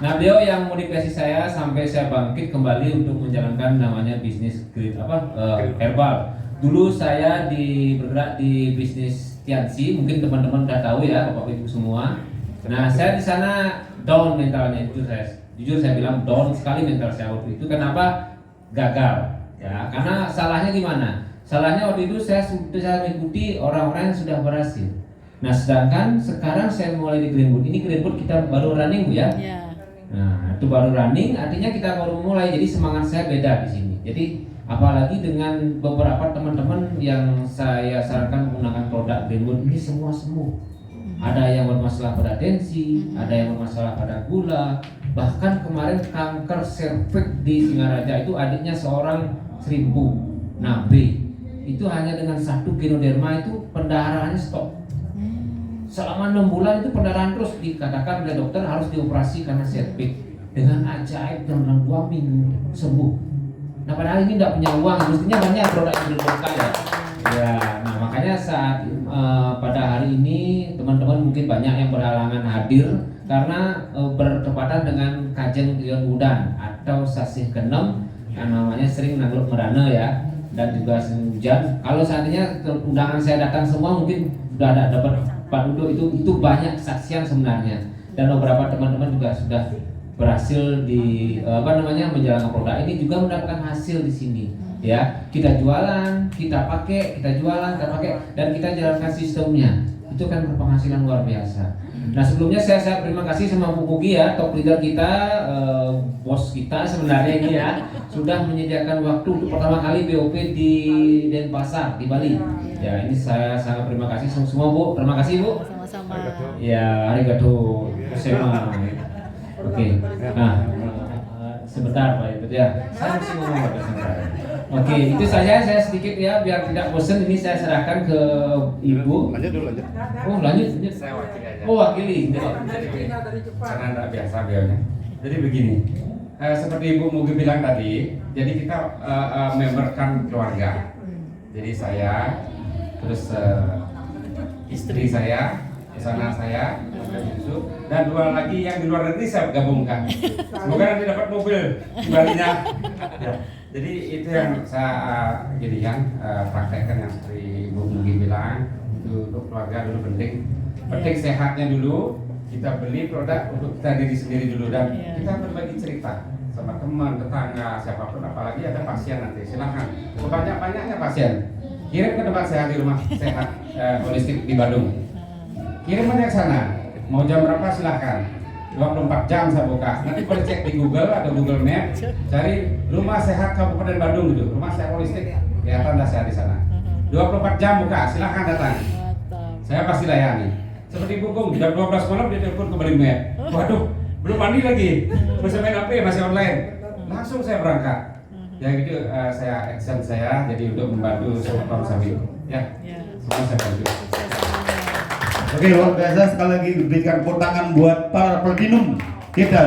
Nah, beliau yang motivasi saya sampai saya bangkit kembali untuk menjalankan namanya bisnis herbal. Dulu saya bergerak di bisnis Tiansi, mungkin teman-teman udah tahu ya, Bapak Ibu semua. Nah, saya di sana down mentalnya, itu jujur saya bilang down sekali mental saya waktu itu. Kenapa? Gagal ya, karena salahnya gimana? Salahnya waktu itu saya sudah mengikuti orang-orang yang sudah berhasil. Nah, sedangkan sekarang saya mulai di Greenwood. Ini Greenwood kita baru running, Bu ya. Ya. Nah, itu baru running, artinya kita baru mulai. Jadi semangat saya beda di sini. Jadi apalagi dengan beberapa teman-teman yang saya sarankan menggunakan produk Greenwood, ini semua sembuh. Ada yang bermasalah pada tensi, ada yang bermasalah pada gula, bahkan kemarin kanker serviks di Singaraja itu adiknya seorang Seribu Nabi. Itu hanya dengan satu genoderma itu pendarahannya stop. Selama 6 bulan itu pendarahan terus, dikatakan oleh dokter harus dioperasi karena serviks. Dengan ajaib dalam 2 minggu sembuh. Nah, padahal ini tidak punya uang, mestinya banyak produk yang dibutuhkan ya. Ya, nah makanya saat pada hari ini teman-teman mungkin banyak yang berhalangan hadir karena bertepatan dengan kajian Kion Udan atau sasih ke-6 yang namanya sering nanggluk merana ya, dan juga sering hujan. Kalau seandainya undangan saya datang semua mungkin sudah ada dapat Pak Duduk, itu banyak kesaksian sebenarnya, dan beberapa teman-teman juga sudah berhasil di menjalankan produk ini juga mendapatkan hasil di sini. Ya, kita jualan, kita pakai, kita jualan, kita pakai, dan kita jalankan sistemnya. Itu kan berpenghasilan luar biasa. Nah, sebelumnya saya terima kasih sama Bu Pugi ya, top leader kita, bos kita sebenarnya ini ya, sudah menyediakan waktu untuk pertama kali BOP di Denpasar di Bali. Ya, ini saya sangat terima kasih semua Bu. Terima kasih Bu. Sama-sama. Ya, arigatou gozaimasu. Oke. Nah, sebentar Pak itu ya. Saya mesti ngomong sebentar. Oke, itu saja saya sedikit ya, biar tidak bosan. Ini saya serahkan ke Ibu. Lanjut dulu, lanjut. Oh, lanjut. Saya wakili aja. Oh, wakili. Karena tidak biasa beliaunya. Jadi begini, seperti Ibu Mugi bilang tadi, jadi kita memberkan keluarga. Jadi saya, terus istri saya, pesanan saya, Yusuf, dan 2 lagi yang di luar negeri saya gabungkan. Semoga nanti dapat mobil kembalinya. Ya. Jadi itu yang saya praktekkan yang seperti Ibu Mugi bilang, itu untuk keluarga dulu penting sehatnya dulu. Kita beli produk untuk kita diri sendiri dulu, dan kita berbagi cerita sama teman, tetangga, siapapun, apalagi ada pasien nanti silahkan sebanyak-banyaknya pasien kirim ke tempat sehat di rumah sehat holistik di Bandung. Kirim aja ke sana, mau jam berapa silahkan, 24 jam saya buka. Nanti boleh cek di Google atau Google Map, cari rumah sehat Kabupaten Bandung gitu, rumah sehat holistik, kelihatan dah sehat di sana. 24 jam buka, silahkan datang. Saya pasti layani. Seperti Bung, jam 12 malam dia telepon ke Bali Map. Waduh, belum mandi lagi, masih main HP, masih online. Langsung saya berangkat. Ya gitu, saya action saya jadi untuk membantu Sobat Sabi. Ya, semua saya bantu. Oke, luar biasa, sekali lagi berikan tepuk tangan buat para platinum kita.